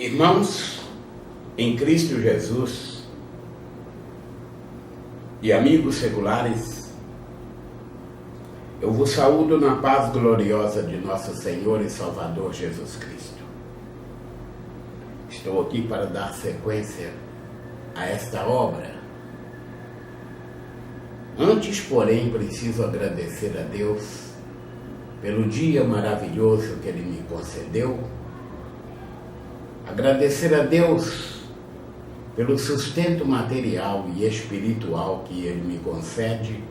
Irmãos, em Cristo Jesus e amigos seculares, eu vos saúdo na paz gloriosa de nosso Senhor e Salvador Jesus Cristo. Estou aqui para dar sequência a esta obra. Antes, porém, preciso agradecer a Deus pelo dia maravilhoso que Ele me concedeu. Agradecer a Deus pelo sustento material e espiritual que Ele me concede.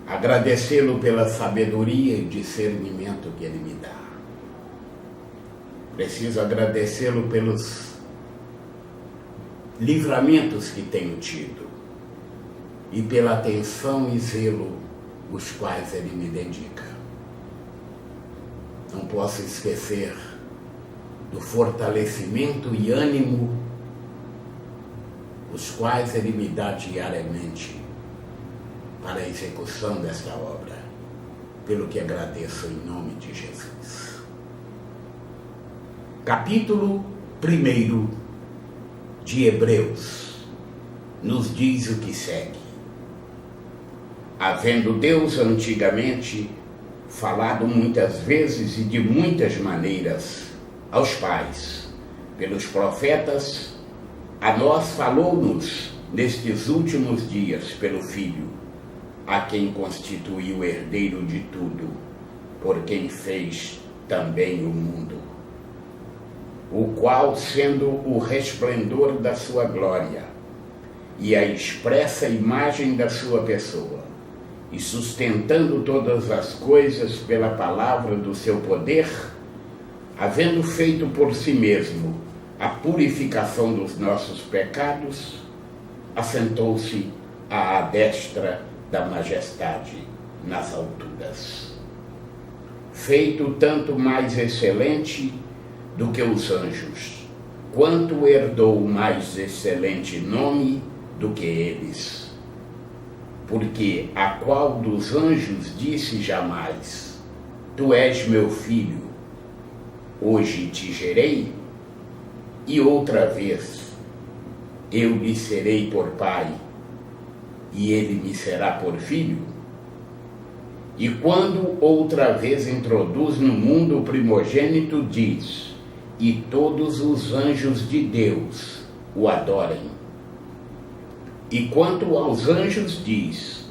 Agradecê-lo pela sabedoria e discernimento que Ele me dá. Preciso agradecê-lo pelos livramentos que tenho tido e pela atenção e zelo os quais Ele me dedica. Não posso esquecer do fortalecimento e ânimo os quais Ele me dá diariamente para a execução desta obra, pelo que agradeço em nome de Jesus. Capítulo 1 de Hebreus nos diz o que segue. Havendo Deus antigamente falado muitas vezes e de muitas maneiras aos pais, pelos profetas, a nós falou-nos nestes últimos dias pelo Filho, a quem constituiu herdeiro de tudo, por quem fez também o mundo, o qual, sendo o resplendor da sua glória e a expressa imagem da sua pessoa, e sustentando todas as coisas pela palavra do seu poder, havendo feito por si mesmo a purificação dos nossos pecados, assentou-se à destra da majestade nas alturas. Feito tanto mais excelente do que os anjos, quanto herdou mais excelente nome do que eles. Porque a qual dos anjos disse jamais: Tu és meu filho, hoje te gerei? E outra vez: Eu lhe serei por pai, e ele me será por filho? E quando outra vez introduz no mundo o primogênito, diz: E todos os anjos de Deus o adorem. E quanto aos anjos diz: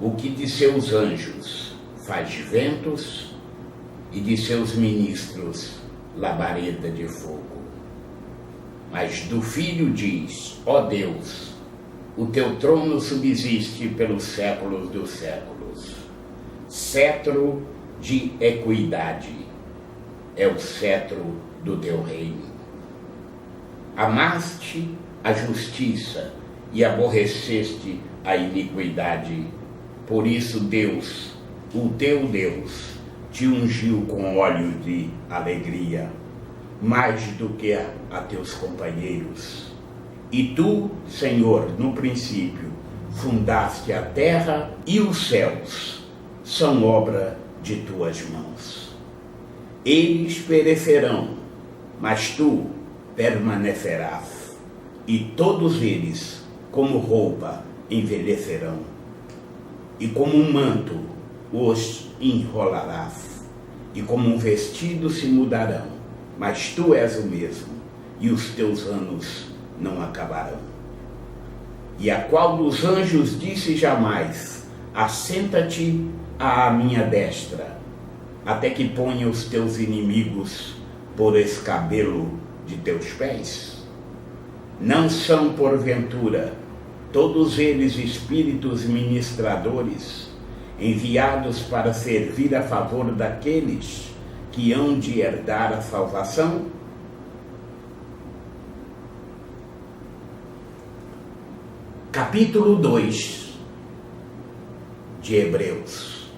O que de seus anjos faz ventos, e de seus ministros labareda de fogo. Mas do Filho diz: Ó Deus, o teu trono subsiste pelos séculos dos séculos. Cetro de equidade é o cetro do teu reino. Amaste a justiça e aborreceste a iniquidade. Por isso Deus, o teu Deus, te ungiu com óleo de alegria, mais do que a teus companheiros. E tu, Senhor, no princípio, fundaste a terra e os céus, são obra de tuas mãos. Eles perecerão, mas tu permanecerás, e todos eles, como roupa, envelhecerão, e como um manto os enrolarás, e como um vestido se mudarão, mas tu és o mesmo, e os teus anos não acabarão. E a qual dos anjos disse jamais: Assenta-te à minha destra, até que ponha os teus inimigos por escabelo de teus pés? Não são, porventura, todos eles espíritos ministradores, enviados para servir a favor daqueles que hão de herdar a salvação? Capítulo 2 de Hebreus.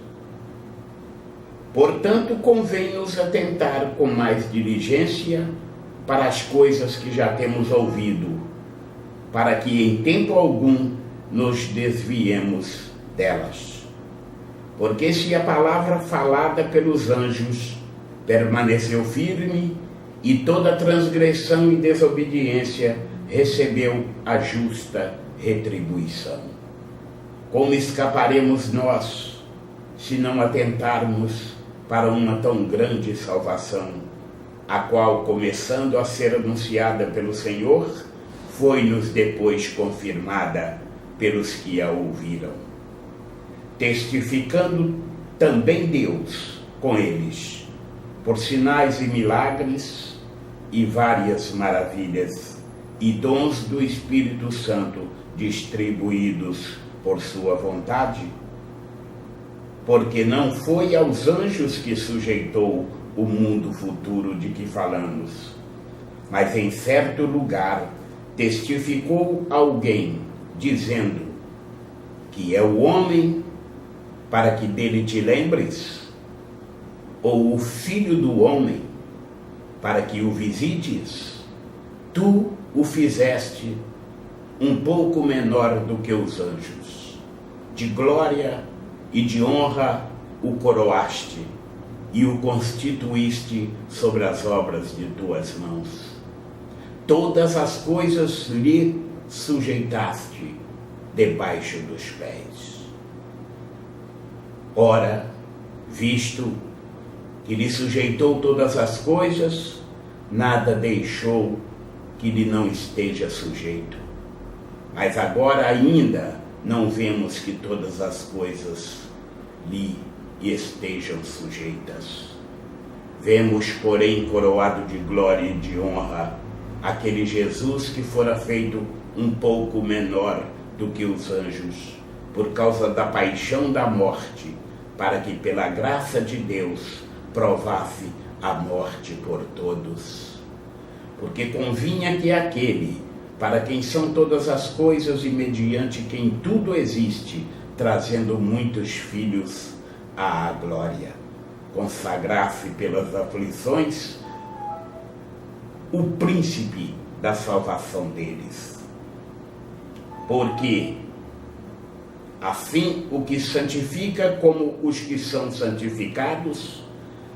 Portanto, convém-nos atentar com mais diligência para as coisas que já temos ouvido, para que em tempo algum nos desviemos delas. Porque se a palavra falada pelos anjos permaneceu firme e toda transgressão e desobediência recebeu a justa retribuição. Como escaparemos nós se não atentarmos para uma tão grande salvação, a qual, começando a ser anunciada pelo Senhor, foi-nos depois confirmada pelos que a ouviram, testificando também Deus com eles, por sinais e milagres e várias maravilhas e dons do Espírito Santo distribuídos por sua vontade, porque não foi aos anjos que sujeitou o mundo futuro de que falamos, mas em certo lugar testificou alguém, dizendo que é o homem para que dele te lembres, ou o filho do homem para que o visites. Tu o fizeste um pouco menor do que os anjos, de glória e de honra o coroaste e o constituíste sobre as obras de tuas mãos. Todas as coisas lhe sujeitaste debaixo dos pés. Ora, visto que lhe sujeitou todas as coisas, nada deixou que lhe não esteja sujeito. Mas agora ainda não vemos que todas as coisas lhe estejam sujeitas. Vemos, porém, coroado de glória e de honra, aquele Jesus que fora feito um pouco menor do que os anjos, por causa da paixão da morte, para que pela graça de Deus provasse a morte por todos. Porque convinha que aquele, para quem são todas as coisas e mediante quem tudo existe, trazendo muitos filhos à glória, consagrasse pelas aflições o príncipe da salvação deles. Porque assim o que santifica como os que são santificados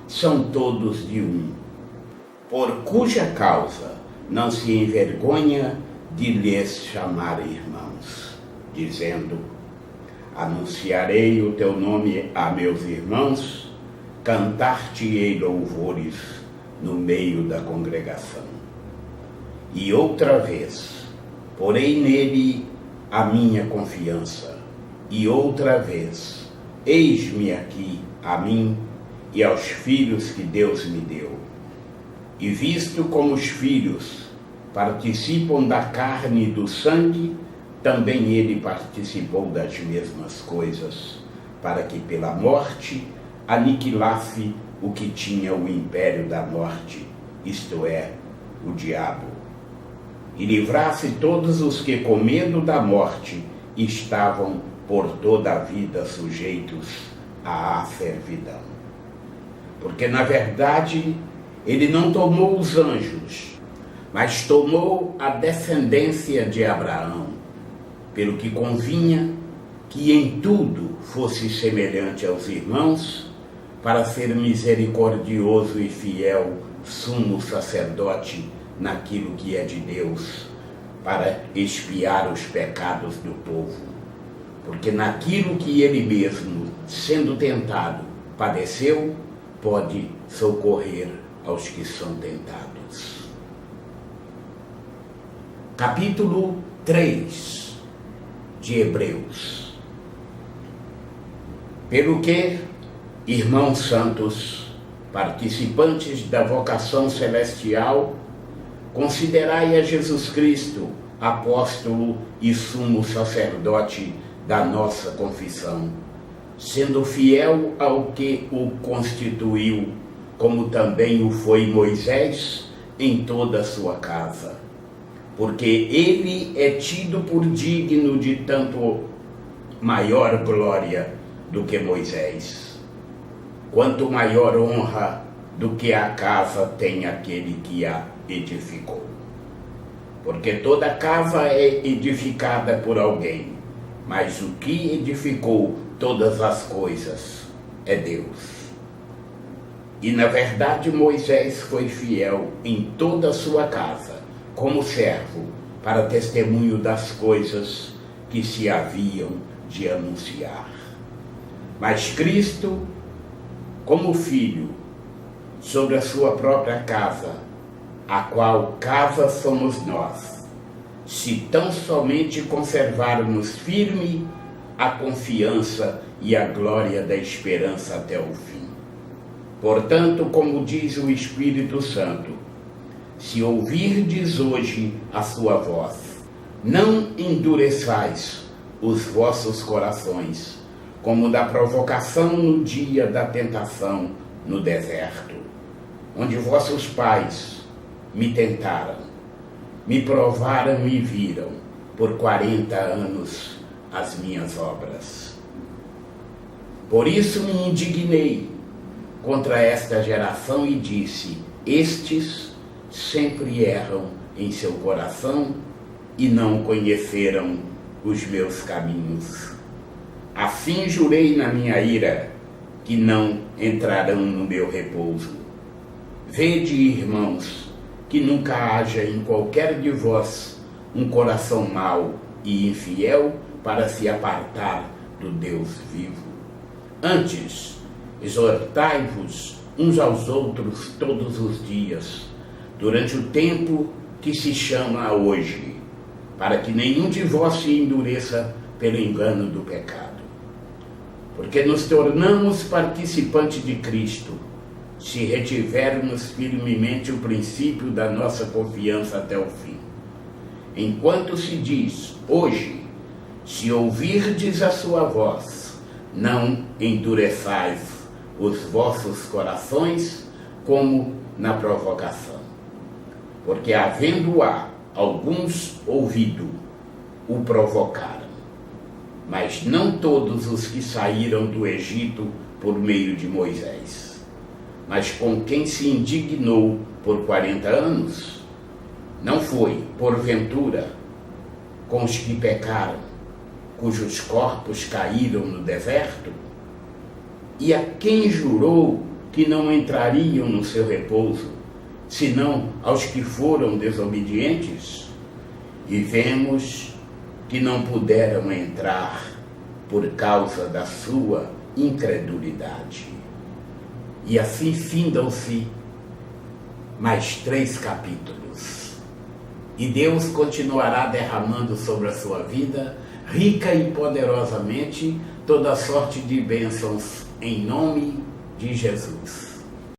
são todos de um, por cuja causa não se envergonha de lhes chamar irmãos, dizendo: anunciarei o teu nome a meus irmãos, cantar-te-ei louvores no meio da congregação. E outra vez, porei nele a minha confiança, e outra vez, eis-me aqui a mim e aos filhos que Deus me deu. E visto como os filhos participam da carne e do sangue, também ele participou das mesmas coisas, para que pela morte aniquilasse o que tinha o império da morte, isto é, o diabo, e livrasse todos os que com medo da morte estavam por toda a vida sujeitos à servidão. Porque na verdade ele não tomou os anjos, mas tomou a descendência de Abraão, pelo que convinha que em tudo fosse semelhante aos irmãos, para ser misericordioso e fiel sumo sacerdote naquilo que é de Deus, para expiar os pecados do povo. Porque naquilo que ele mesmo, sendo tentado, padeceu, pode socorrer aos que são tentados. Capítulo 3 de Hebreus. Pelo que, irmãos santos, participantes da vocação celestial, considerai a Jesus Cristo, apóstolo e sumo sacerdote da nossa confissão, sendo fiel ao que o constituiu, como também o foi Moisés em toda a sua casa. Porque ele é tido por digno de tanto maior glória do que Moisés, quanto maior honra do que a casa tem aquele que a edificou. Porque toda casa é edificada por alguém, mas o que edificou todas as coisas é Deus. E na verdade Moisés foi fiel em toda a sua casa, como servo, para testemunho das coisas que se haviam de anunciar. Mas Cristo, como filho, sobre a sua própria casa, a qual casa somos nós, se tão somente conservarmos firme a confiança e a glória da esperança até o fim. Portanto, como diz o Espírito Santo, se ouvirdes hoje a sua voz, não endureçais os vossos corações, como da provocação no dia da tentação no deserto, onde vossos pais me tentaram, me provaram e viram por 40 anos as minhas obras. Por isso me indignei contra esta geração e disse: estes sempre erram em seu coração e não conheceram os meus caminhos. Assim jurei na minha ira que não entrarão no meu repouso. Vede, irmãos, que nunca haja em qualquer de vós um coração mau e infiel para se apartar do Deus vivo. Antes, exortai-vos uns aos outros todos os dias, durante o tempo que se chama hoje, para que nenhum de vós se endureça pelo engano do pecado. Porque nos tornamos participantes de Cristo, se retivermos firmemente o princípio da nossa confiança até o fim. Enquanto se diz, hoje, se ouvirdes a sua voz, não endureçais os vossos corações como na provocação. Porque havendo-a alguns ouvido, o provocaram. Mas não todos os que saíram do Egito por meio de Moisés. Mas com quem se indignou por 40 anos, não foi, porventura, com os que pecaram, cujos corpos caíram no deserto? E a quem jurou que não entrariam no seu repouso, senão aos que foram desobedientes? E vemos que não puderam entrar por causa da sua incredulidade. E assim findam-se mais 3 capítulos. E Deus continuará derramando sobre a sua vida, rica e poderosamente, toda sorte de bênçãos em nome de Jesus.